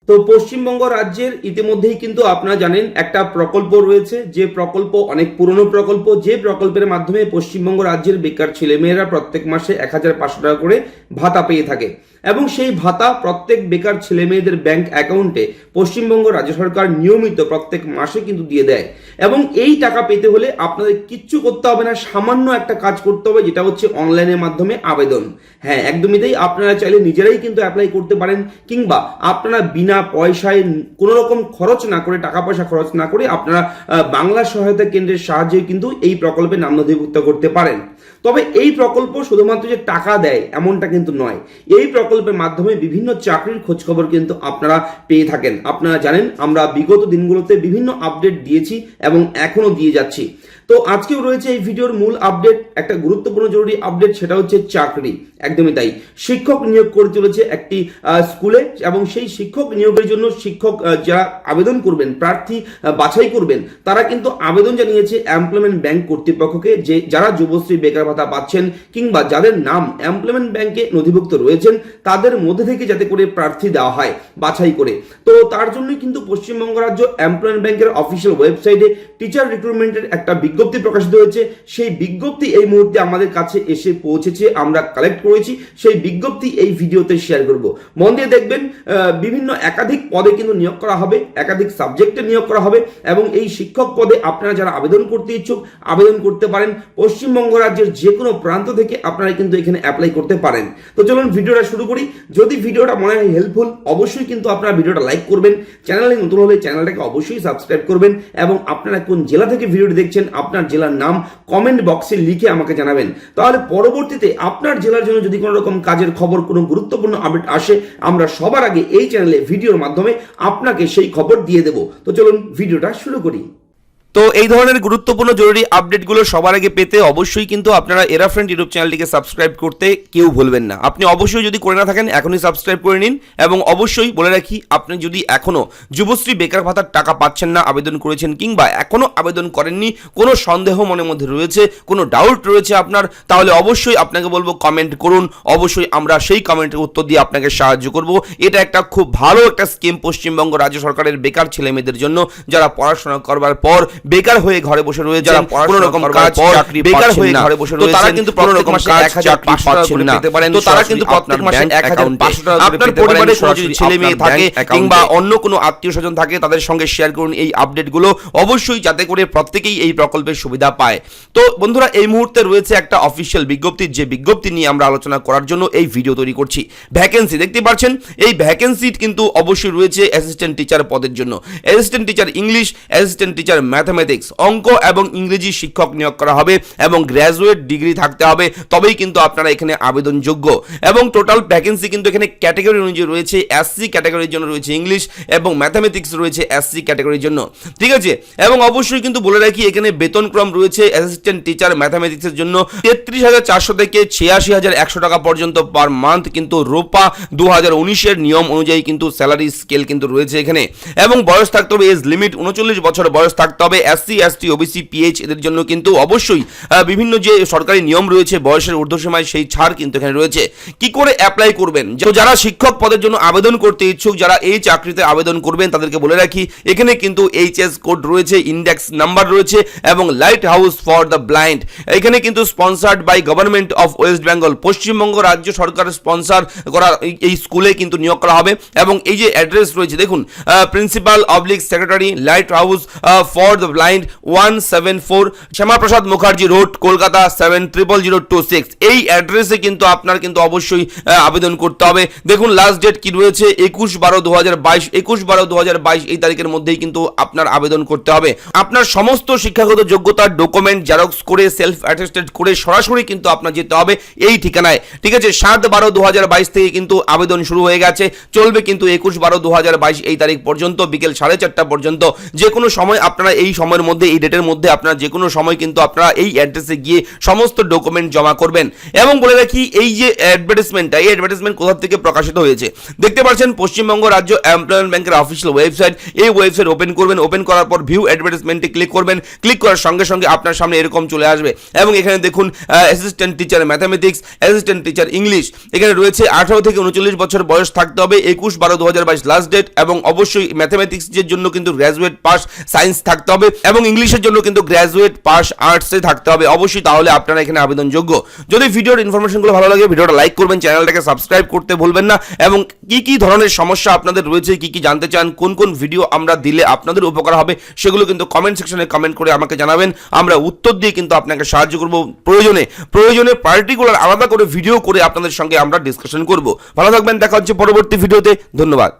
তো পশ্চিমবঙ্গ রাজ্যের ইতিমধ্যেই কিন্তু আপনারা জানেন একটা প্রকল্প রয়েছে, যে প্রকল্প অনেক পুরনো প্রকল্প, যে প্রকল্পের মাধ্যমে পশ্চিমবঙ্গ রাজ্যের বেকার ছেলেমেয়েরা প্রত্যেক মাসে 1500 টাকা করে ভাতা পেয়ে থাকে এবং সেই ভাতা প্রত্যেক বেকার ছেলেমেয়েদের ব্যাংক অ্যাকাউন্টে পশ্চিমবঙ্গ রাজ্য সরকার নিয়মিত প্রত্যেক মাসে কিন্তু দিয়ে দেয়। এবং এই টাকা পেতে হলে আপনাদের কিচ্ছু করতে হবে না, সামান্য একটা কাজ করতে হবে, যেটা হচ্ছে অনলাইনের মাধ্যমে আবেদন। হ্যাঁ, একদমই তাই। আপনারা চাইলে নিজেরাই কিন্তু অ্যাপ্লাই করতে পারেন, কিংবা আপনারা বিনা পয়সায় কোনো রকম খরচ না করে, টাকা পয়সা খরচ না করে আপনারা বাংলা সহায়তা কেন্দ্রের সাহায্যে কিন্তু এই প্রকল্পে নাম নথিভুক্ত করতে পারেন। তবে এই প্রকল্প শুধুমাত্র যে টাকা দেয় এমনটা কিন্তু নয়, এই প্রকল্পের মাধ্যমে বিভিন্ন চাকরির খোঁজখবর কিন্তু আপনারা পেয়ে থাকেন। আপনারা জানেন আমরা বিগত দিনগুলোতে বিভিন্ন আপডেট দিয়েছি এবং এখনো দিয়ে যাচ্ছি। তো আজকেও রয়েছে এই ভিডিওর মূল আপডেট, একটা গুরুত্বপূর্ণ জরুরি আপডেট, সেটা হচ্ছে চাকরি। একদমই তাই, শিক্ষক নিয়োগ করে চলেছে একটি স্কুলে, এবং সেই শিক্ষক নিয়োগের জন্য শিক্ষক যারা আবেদন করবেন, প্রার্থী বাছাই করবেন, তারা কিন্তু আবেদন জানিয়েছে এমপ্লয়মেন্ট ব্যাংক কর্তৃপক্ষকে, যে যারা যুবশ্রী বেকার ভাতা পাচ্ছেন কিংবা যাদের নাম এমপ্লয়মেন্ট ব্যাংকে নথিভুক্ত রয়েছেন, তাদের মধ্যে থেকে যাতে করে প্রার্থী দেওয়া হয় বাছাই করে। তো তার জন্যই কিন্তু পশ্চিমবঙ্গ রাজ্য এমপ্লয়মেন্ট ব্যাংকের অফিসিয়াল ওয়েবসাইটে টিচার রিক্রুটমেন্টের একটা বিজ্ঞপ্তি প্রকাশিত হয়েছে। সেই বিজ্ঞপ্তি এই মুহূর্তে আমাদের কাছে এসে পৌঁছেছে, আমরা কালেক্ট করেছি, সেই বিজ্ঞপ্তি এই ভিডিওতে শেয়ার করব। মন দিয়ে দেখবেন, বিভিন্ন একাধিক পদে কিন্তু নিয়োগ করা হবে, একাধিক সাবজেক্টে নিয়োগ করা হবে, এবং এই শিক্ষক পদে আপনারা যারা আবেদন করতে ইচ্ছুক আবেদন করতে পারেন। পশ্চিমবঙ্গ রাজ্যের যে কোনো প্রান্ত থেকে আপনারা কিন্তু এখানে অ্যাপ্লাই করতে পারেন। তো চলুন ভিডিওটা শুরু করি। যদি ভিডিওটা মনে হয় হেল্পফুল, অবশ্যই কিন্তু আপনারা ভিডিওটা লাইক করবেন, চ্যানেলে নতুন হলে চ্যানেলটাকে অবশ্যই সাবস্ক্রাইব করবেন, এবং আপনারা কোন জেলা থেকে ভিডিওটি দেখছেন আপনার জেলার নাম কমেন্ট বক্সে লিখে আমাকে জানাবেন। তাহলে পরবর্তীতে আপনার জেলার জন্য যদি কোনো রকম কাজের খবর, কোনো গুরুত্বপূর্ণ আপডেট আসে, আমরা সবার আগে এই চ্যানেলে ভিডিওর মাধ্যমে আপনাকে সেই খবর দিয়ে দেব। তো চলুন ভিডিওটা শুরু করি। তো এই ধরনের গুরুত্বপূর্ণ জরুরি আপডেটগুলো সবার আগে পেতে অবশ্যই কিন্তু আপনারা এরা ফ্রেন্ড ইউটিউব চ্যানেলটিকে সাবস্ক্রাইব করতে কেউ ভুলবেন না। আপনি অবশ্যই যদি করে না থাকেন এখনই সাবস্ক্রাইব করে নিন, এবং অবশ্যই বলে রাখি, আপনি যদি এখনো যুবশ্রী বেকার ভাতার টাকা পাচ্ছেন না, আবেদন করেছেন কিংবা এখনো আবেদন করেননি, কোনো সন্দেহ মনের মধ্যে রয়েছে, কোনো ডাউট রয়েছে আপনার, তাহলে অবশ্যই আপনাকে বলবো কমেন্ট করুন। অবশ্যই আমরা সেই কমেন্টের উত্তর দিয়ে আপনাকে সাহায্য করব। এটা একটা খুব ভালো একটা স্কিম পশ্চিমবঙ্গ রাজ্য সরকারের বেকার ছেলে মেয়েদের জন্য, যারা পড়াশোনা করবার পর বেকার হয়ে ঘরে বসে রয়েছে, যারা কোনো রকম কাজ চাকরি বেকার হয়ে ঘরে বসে রয়েছে, তারা কিন্তু কোনো রকম কাজ চাকরি পাচ্ছেন না। তো তারা কিন্তু প্রত্যেক মাসে 1500 টাকা আপনার পরিবারের কোনো যদি ছেলে মেয়ে থাকে কিংবা অন্য কোনো আত্মীয় স্বজন থাকে, তাদের সঙ্গে শেয়ার করুন এই আপডেটগুলো অবশ্যই, যাতে করে প্রত্যেকেই এই প্রকল্পের সুবিধা পায়। তো বন্ধুরা, এই মুহূর্তে রয়েছে একটা অফিসিয়াল বিজ্ঞপ্তি, যে বিজ্ঞপ্তি নিয়ে আমরা আলোচনা করার জন্য এই ভিডিও তৈরি করছি। ভ্যাকেন্সি দেখতে পাচ্ছেন, এই ভ্যাকেন্সি কিন্তু অবশ্যই রয়েছে অ্যাসিস্ট্যান্ট টিচার পদের জন্য। Assistant teacher English, assistant teacher mathematics, অঙ্ক এবং ইংরেজি শিক্ষক নিয়োগ করা হবে, এবং গ্র্যাজুয়েট ডিগ্রি থাকতে হবে, তবেই কিন্তু আপনারা এখানে আবেদনযোগ্য। এবং টোটাল ভ্যাকেন্সি কিন্তু এখানে ক্যাটাগরি অনুযায়ী রয়েছে। এসসি ক্যাটাগরির জন্য রয়েছে ইংলিশ, এবং ম্যাথামেটিক্স রয়েছে এসসি ক্যাটাগরির জন্য, ঠিক আছে। এবং অবশ্যই কিন্তু বলে রাখি, এখানে বেতনক্রম রয়েছে অ্যাসিস্ট্যান্ট টিচার ম্যাথামেটিক্সের জন্য 33,400 থেকে 86,100 টাকা পর্যন্ত পার মান্থ, কিন্তু রোপা 2019-এর নিয়ম অনুযায়ী কিন্তু স্যালারি স্কেল কিন্তু রয়েছে এখানে। এবং বয়স থাকতে হবে, এজ লিমিট 39 বছর বয়স থাকতে হবে। এসসি, এসটি, ওবিসি, পিএইচ এদের জন্য কিন্তু অবশ্যই বিভিন্ন যে সরকারি নিয়ম রয়েছে বয়সের ঊর্ধ্বসীমায়, সেই ছাড় কিন্তু এখানে রয়েছে। কি করে অ্যাপ্লাই করবেন? তো যারা শিক্ষক পদের জন্য আবেদন করতে ইচ্ছুক, যারা এই চাকরিতে আবেদন করবেন, তাদেরকে বলে রাখি, এখানে কিন্তু এইচএস কোড রয়েছে, ইন্ডেক্স নাম্বার রয়েছে, এবং light house for the blind, এখানে কিন্তু sponsored by government of West Bengal, Paschimbanga রাজ্য সরকার স্পন্সার করা এই স্কুলে কিন্তু নিয়োগ করা হবে। এবং এই যে অ্যাড্রেস রয়েছে দেখুন, principal oblique secretary, light house for the blind, 174 Shyamaprasad Mukherjee road, Kolkata 700026। এই অ্যাড্রেসে কিন্তু আপনার কিন্তু অবশ্যই আবেদন করতে হবে। দেখুন লাস্ট ডেট কি রয়েছে, 21/12/2022, 21/12/2022 এই তারিখের মধ্যেই কিন্তু আপনার আবেদন করতে হবে। আপনার সমস্ত শিক্ষাগত যোগ্যতার ডকুমেন্ট জেরক্স করে, সেলফ অ্যাটেস্টেড করে সরাসরি কিন্তু আপনার যেতে হবে এই ঠিকানায়, ঠিক আছে। 7/12/2022 থেকে কিন্তু আবেদন শুরু হয়ে গেছে, চলবে কিন্তু 21/12/2022 এই তারিখ পর্যন্ত, বিকেল 4:30 পর্যন্ত। যে কোনো সময় আপনারা এই সময়ের মধ্যে, এই ডেটের মধ্যে আপনারা যে কোনো সময় কিন্তু আপনারা এই অ্যাড্রেসে গিয়ে সমস্ত ডকুমেন্ট জমা করবেন। এবং বলে রাখি, এই যে অ্যাডভার্টাইজমেন্টটা, এই অ্যাডভার্টাইজমেন্ট কোথা থেকে প্রকাশিত হয়েছে দেখতে পাচ্ছেন, পশ্চিমবঙ্গ রাজ্য এমপ্লয়মেন্ট ব্যাংকের অফিসিয়াল ওয়েবসাইট। এই ওয়েবসাইট ওপেন করবেন, ওপেন করার পর ভিউ অ্যাডভার্টাইজমেন্টে ক্লিক করবেন। ক্লিক করার সঙ্গে সঙ্গে আপনার সামনে এরকম চলে আসবে এবং এখানে দেখুন assistant teacher mathematics, assistant teacher English, এখানে রয়েছে 18 থেকে 39 বছর বয়স থাকতে হবে, 21/12/2022 লাস্ট ডেট, এবং অবশ্যই ম্যাথামেটিক্সের জন্য কিন্তু গ্র্যাজুয়েট পাস সায়েন্স থাকতে হবে এবং ইংলিশের জন্য কিন্তু গ্র্যাজুয়েট পাস আর্টসে থাকতে হবে অবশ্যই, তাহলে আপনারা এখানে আবেদনযোগ্য। যদি ভিডিওর ইনফরমেশনগুলো ভালো লাগে ভিডিওটা লাইক করবেন, চ্যানেলটাকে সাবস্ক্রাইব করতে ভুলবেন না, এবং কি কি ধরনের সমস্যা আপনাদের রয়েছে, কি কি জানতে চান, কোন কোন ভিডিও আমরা দিলে আপনাদের উপকার হবে, সেগুলো কিন্তু কমেন্ট সেকশনে কমেন্ট করে আমাকে জানাবেন। আমরা উত্তর দিয়ে কিন্তু আপনাকে সাহায্য করব। প্রয়োজনে পার্টিকুলার আলাদা করে ভিডিও করে আপনাদের সঙ্গে আমরা ডিসকাশন করব। ভালো থাকবেন, দেখা হচ্ছে পরবর্তী ভিডিওতে। ধন্যবাদ।